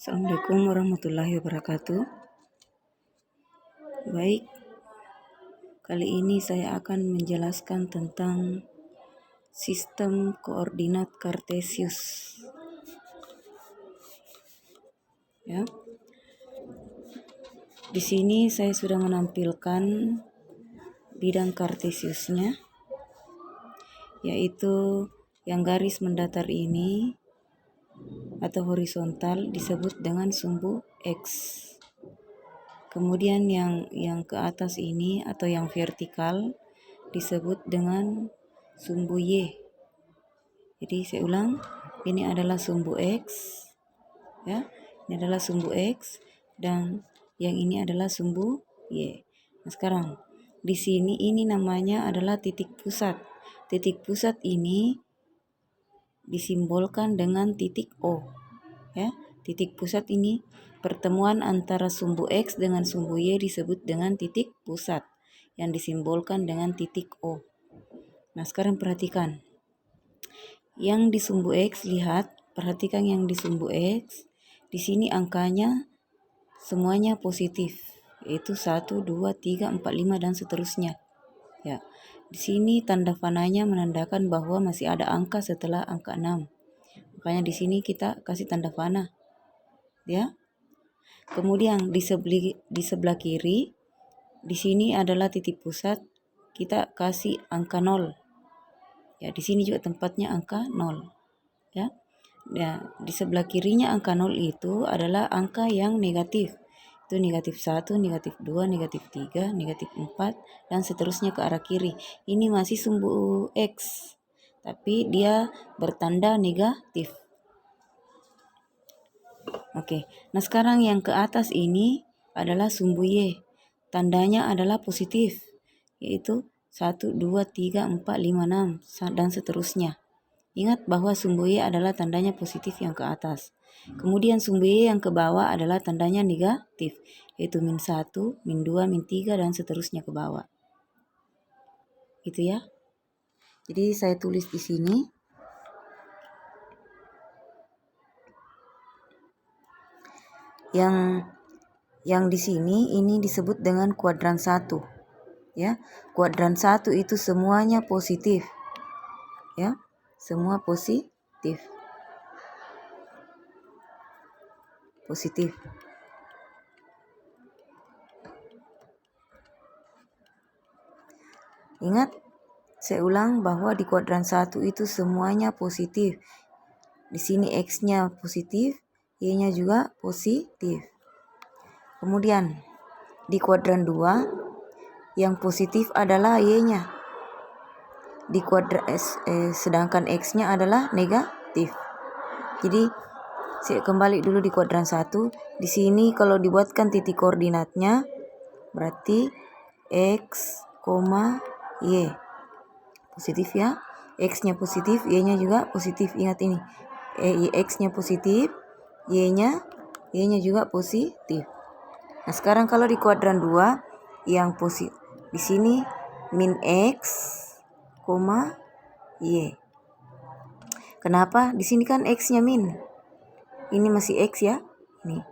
Assalamualaikum warahmatullahi wabarakatuh. Baik, kali ini saya akan menjelaskan tentang sistem koordinat Kartesius. Ya. Di sini saya sudah menampilkan bidang Kartesiusnya, yaitu yang garis mendatar ini atau horizontal disebut dengan sumbu X. Kemudian yang ke atas ini atau yang vertikal disebut dengan sumbu Y. Jadi saya ulang, ini adalah sumbu X, ya. Ini adalah sumbu X dan yang ini adalah sumbu Y. Nah, sekarang di sini ini namanya adalah titik pusat. Titik pusat ini disimbolkan dengan titik O, ya. Titik pusat ini, pertemuan antara sumbu X dengan sumbu Y disebut dengan titik pusat yang disimbolkan dengan titik O. Nah, sekarang perhatikan. Yang di sumbu X, perhatikan yang di sumbu X. Di sini angkanya semuanya positif, yaitu 1, 2, 3, 4, 5 dan seterusnya. Ya. Di sini tanda panahnya menandakan bahwa masih ada angka setelah angka 6. Makanya di sini kita kasih tanda panah. Ya. Kemudian di sebelah kiri, di sini adalah titik pusat, kita kasih angka 0. Ya, di sini juga tempatnya angka 0. Ya. Ya, di sebelah kirinya angka 0 itu adalah angka yang negatif. Itu negatif 1, negatif 2, negatif 3, negatif 4 dan seterusnya ke arah kiri. Ini masih sumbu X, tapi dia bertanda negatif. Oke, nah sekarang yang ke atas ini adalah sumbu Y. Tandanya adalah positif, yaitu 1, 2, 3, 4, 5, 6 dan seterusnya. Ingat bahwa sumbu Y adalah tandanya positif yang ke atas. Kemudian sumbu Y yang ke bawah adalah tandanya negatif, yaitu -1, -2, -3 dan seterusnya ke bawah. Gitu ya. Jadi saya tulis di sini. Yang di sini ini disebut dengan kuadran 1. Ya. Kuadran 1 itu semuanya positif. Ya. Semua positif. Positif. Ingat, saya ulang bahwa di kuadran 1 itu semuanya positif. Di sini X-nya positif, Y-nya juga positif. Kemudian di kuadran 2 yang positif adalah Y-nya. Di kuadran sedangkan X-nya adalah negatif. Jadi saya kembali dulu di kuadran 1. Di sini kalau dibuatkan titik koordinatnya berarti X, Y. Positif ya. X-nya positif, Y-nya juga positif. Ingat ini. X-nya positif, Y-nya juga positif. Nah, sekarang kalau di kuadran 2 yang positif di sini min X, Y. Kenapa? Di sini kan X-nya min. Ini masih X ya. Nih.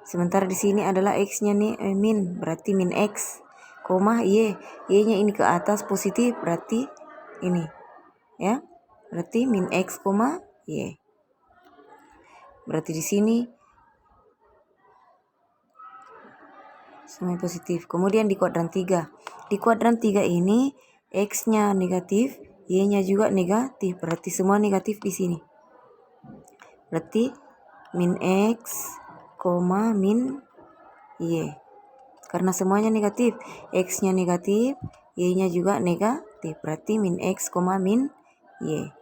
Sementara di sini adalah X-nya nih min, berarti min X, Y. Y-nya ini ke atas positif, berarti ini. Ya. Berarti min X, Y. Berarti di sini semua positif. Kemudian di kuadran 3. Di kuadran 3 ini X-nya negatif, Y-nya juga negatif. Berarti semua negatif di sini. Berarti min X, min Y. Karena semuanya negatif. X-nya negatif, Y-nya juga negatif. Berarti min X, min Y.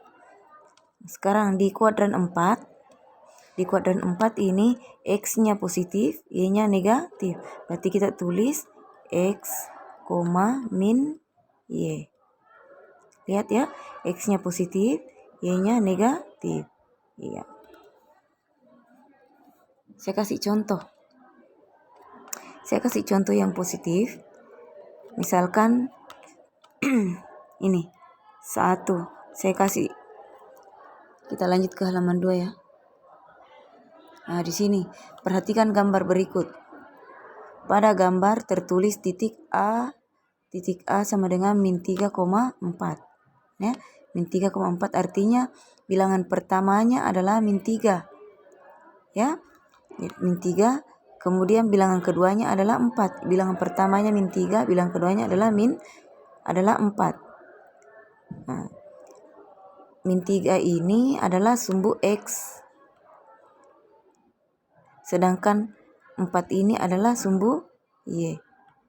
Sekarang di kuadran 4. Di kuadran 4 ini X-nya positif, Y-nya negatif. Berarti kita tulis X, min Y. Lihat ya, X-nya positif, Y-nya negatif. Iya. Saya kasih contoh. Saya kasih contoh yang positif. Misalkan ini 1. Saya kasih, kita lanjut ke halaman 2 ya. Nah, di sini perhatikan gambar berikut. Pada gambar tertulis titik A sama dengan min 3,4. Ya, min 3,4 artinya bilangan pertamanya adalah min 3. Ya, min 3. Kemudian bilangan keduanya adalah 4. Bilangan pertamanya min 3, bilangan keduanya adalah 4. Nah, min 3 ini adalah sumbu X. Sedangkan 4 ini adalah sumbu Y.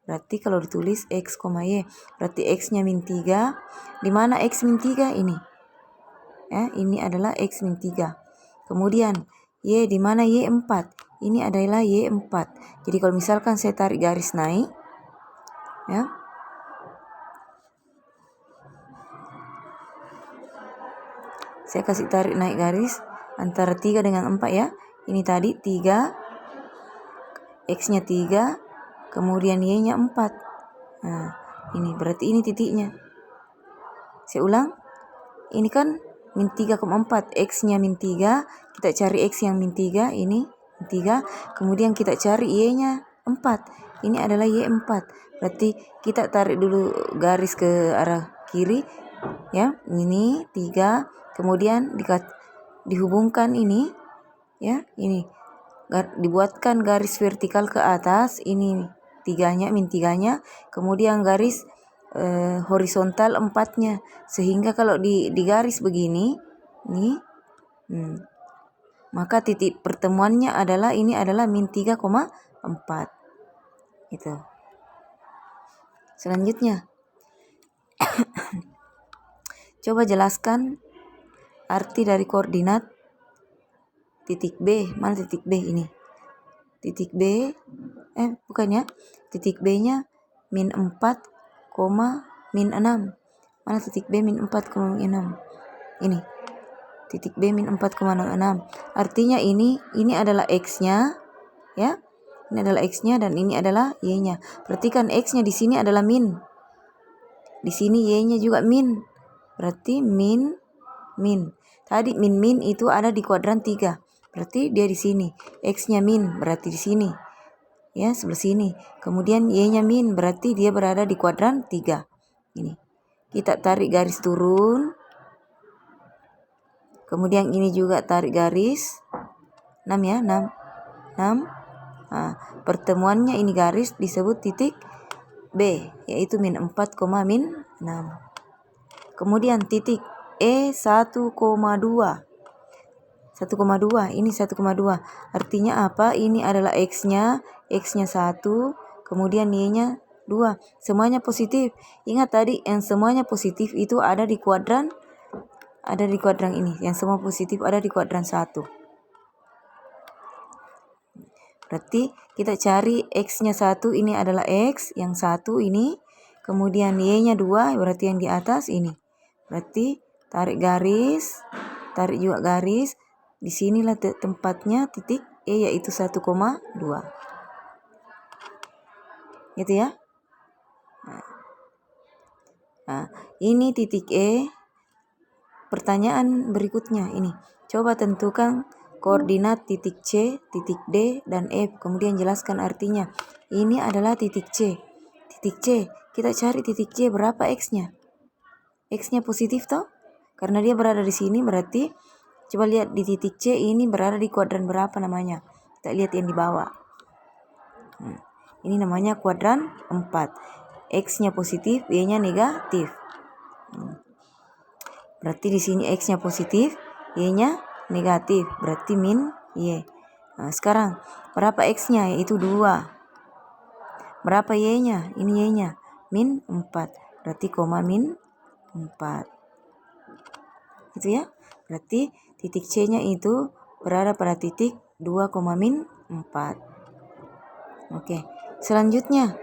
Berarti kalau ditulis X, Y, berarti X-nya min 3. Di mana X min 3 ini? Ya, ini adalah X min 3. Kemudian Y, di mana Y 4? Ini adalah Y 4. Jadi kalau misalkan saya tarik garis naik, ya. Saya kasih tarik naik garis antara 3 dengan 4 ya. Ini tadi 3, X-nya 3, kemudian Y-nya 4. Nah, ini berarti ini titiknya. Saya ulang. Ini kan min 3,4, X-nya min 3. Kita cari X yang min 3, ini min 3. Kemudian kita cari Y-nya 4. Ini adalah Y 4. Berarti kita tarik dulu garis ke arah kiri. Ya, ini 3. Kemudian dihubungkan ini. Ya, ini dibuatkan garis vertikal ke atas, ini 3-nya, min 3-nya, kemudian garis horizontal 4-nya, sehingga kalau di garis begini nih, maka titik pertemuannya adalah ini adalah min 3,4 gitu. Selanjutnya coba jelaskan arti dari koordinat titik B. Mana titik B ini? Titik B, bukan ya. Titik B-nya min 4, min 6. Mana titik B min 4, min 6? Ini. Titik B min 4,6. Artinya ini adalah X-nya, ya. Ini adalah X-nya dan ini adalah Y-nya. Perhatikan X-nya di sini adalah min. Di sini Y-nya juga min. Berarti min. Tadi min itu ada di kuadran 3. Berarti dia di sini. X-nya min berarti di sini. Ya, sebelah sini. Kemudian Y-nya min berarti dia berada di kuadran 3. Ini. Kita tarik garis turun. Kemudian ini juga tarik garis. 6 ya, 6. Nah, pertemuannya ini garis disebut titik B, yaitu min 4, min 6. Kemudian titik E 1,2. 1,2, ini 1,2. Artinya apa? Ini adalah X-nya 1, kemudian Y-nya 2. Semuanya positif. Ingat tadi yang semuanya positif itu ada di kuadran ini. Yang semua positif ada di kuadran 1. Berarti kita cari X-nya 1, ini adalah X, yang 1 ini. Kemudian Y-nya 2, berarti yang di atas ini. Berarti tarik garis, tarik juga garis. Di sinilah tempatnya titik E, yaitu 1,2. Gitu ya. Nah, ini titik E. Pertanyaan berikutnya ini. Coba tentukan koordinat titik C, titik D, dan F. Kemudian jelaskan artinya. Ini adalah titik C. Titik C. Kita cari titik C berapa X-nya? X-nya positif toh? Karena dia berada di sini berarti coba lihat di titik C ini berada di kuadran berapa namanya. Kita lihat yang di bawah. Ini namanya kuadran 4. X-nya positif, Y-nya negatif. Berarti di sini X-nya positif, Y-nya negatif. Berarti min Y. Nah, sekarang berapa X-nya? Yaitu 2. Berapa Y-nya? Ini Y-nya. Min 4. Berarti koma min 4. Gitu ya. Berarti titik C-nya itu berada pada titik 2, min 4. Oke. Selanjutnya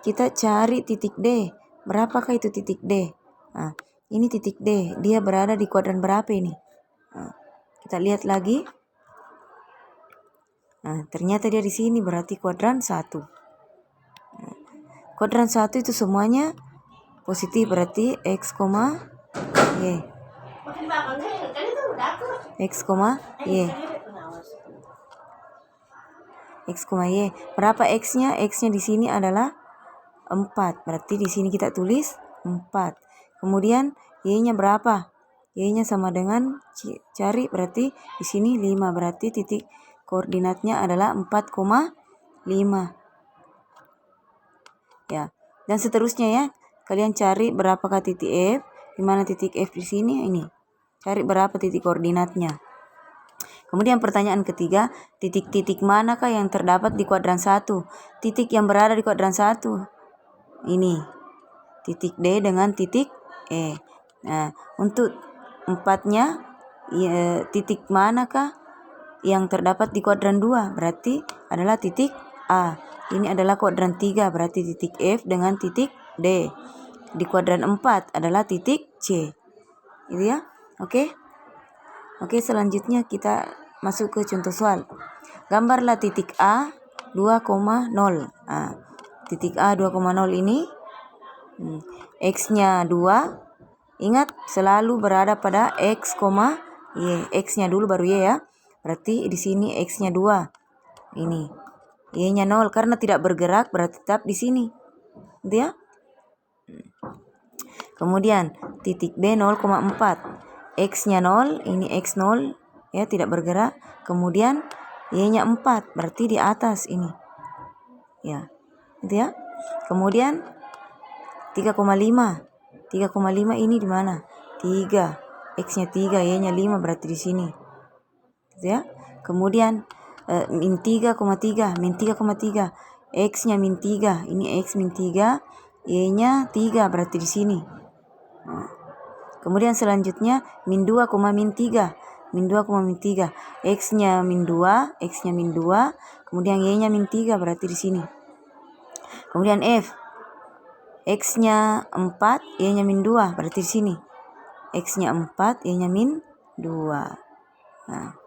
kita cari titik D. Berapakah itu titik D? Nah, ini titik D. Dia berada di kuadran berapa ini? Nah, kita lihat lagi. Nah, ternyata dia di sini berarti kuadran 1. Nah, kuadran 1 itu semuanya positif, berarti X, Y. X, Y. X, Y. Berapa X-nya? X-nya di sini adalah 4. Berarti di sini kita tulis 4. Kemudian Y-nya berapa? Y-nya sama dengan cari, berarti di sini 5. Berarti titik koordinatnya adalah 4,5. Ya. Dan seterusnya ya. Kalian cari berapakah titik F? Di mana titik F di sini? Ini. Cari berapa titik koordinatnya. Kemudian pertanyaan ketiga, titik-titik manakah yang terdapat di kuadran 1? Titik yang berada di kuadran 1. Ini. Titik D dengan titik E. Nah, untuk 4-nya, titik manakah yang terdapat di kuadran 2? Berarti adalah titik A. Ini adalah kuadran 3, berarti titik F dengan titik D. Di kuadran 4 adalah titik C. Itu ya. Oke. Oke, selanjutnya kita masuk ke contoh soal. Gambarlah titik A 2,0. Nah, titik A 2,0 ini X-nya 2. Ingat, selalu berada pada X, Y. X-nya dulu baru Y ya. Berarti di sini X-nya 2. Ini. Y-nya 0 karena tidak bergerak, berarti tetap di sini. Gitu ya. Kemudian titik B 0,4. X-nya 0, ini X0 ya, tidak bergerak. Kemudian Y-nya 4, berarti di atas ini. Ya. Gitu ya. Kemudian 3,5. 3,5 ini di mana? 3. X-nya 3, Y-nya 5, berarti di sini. Gitu ya. Kemudian min 3,3, min 3,3. X-nya min 3, ini X min 3, Y-nya 3, berarti di sini. Nah. Kemudian selanjutnya min 2, min 3. Min 2, min 3. X-nya min 2, X-nya min 2, kemudian Y-nya min 3, berarti di sini. Kemudian F. X-nya 4, Y-nya min 2, berarti di sini. X-nya 4, Y-nya min 2. Nah,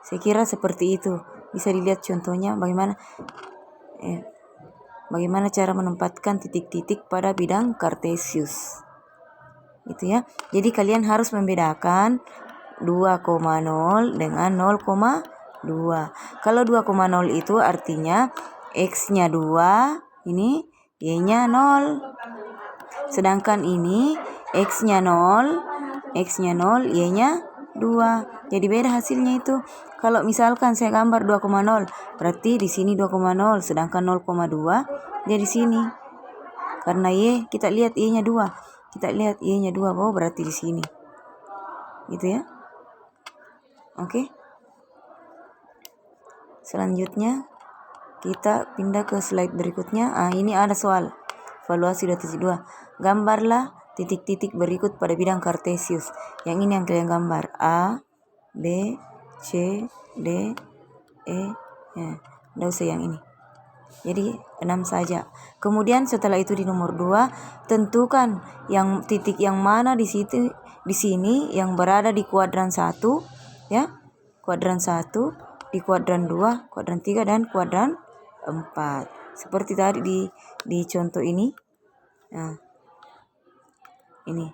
saya kira seperti itu. Bisa dilihat contohnya bagaimana cara menempatkan titik-titik pada bidang kartesius. Itu ya. Jadi kalian harus membedakan 2,0 dengan 0,2. Kalau 2,0 itu artinya X-nya 2, ini Y-nya 0. Sedangkan ini X-nya 0, Y-nya 2. Jadi beda hasilnya itu. Kalau misalkan saya gambar 2,0, berarti di sini 2,0, sedangkan 0,2 dia di sini. Karena Y, kita lihat Y-nya 2. Kita lihat Y-nya 2, berarti di sini. Gitu ya. Oke. Selanjutnya kita pindah ke slide berikutnya. Ini ada soal. Evaluasi 2.2. Gambarlah titik-titik berikut pada bidang kartesius. Yang ini yang kalian gambar. A, B, C, D, E. Nggak usah yang ini. Jadi 6 saja. Kemudian setelah itu di nomor 2, tentukan yang titik yang mana di sini yang berada di kuadran 1 ya. Kuadran 1, di kuadran 2, kuadran 3 dan kuadran 4. Seperti tadi di contoh ini. Nah, ini.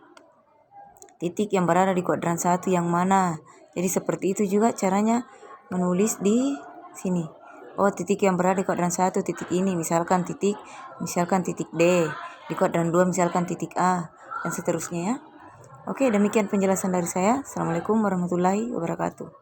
Titik yang berada di kuadran 1 yang mana? Jadi seperti itu juga caranya menulis di sini. Titik yang berada di kuadran 1, titik ini, misalkan titik D. Di kuadran 2 misalkan titik A, dan seterusnya ya. Oke, demikian penjelasan dari saya. Assalamualaikum warahmatullahi wabarakatuh.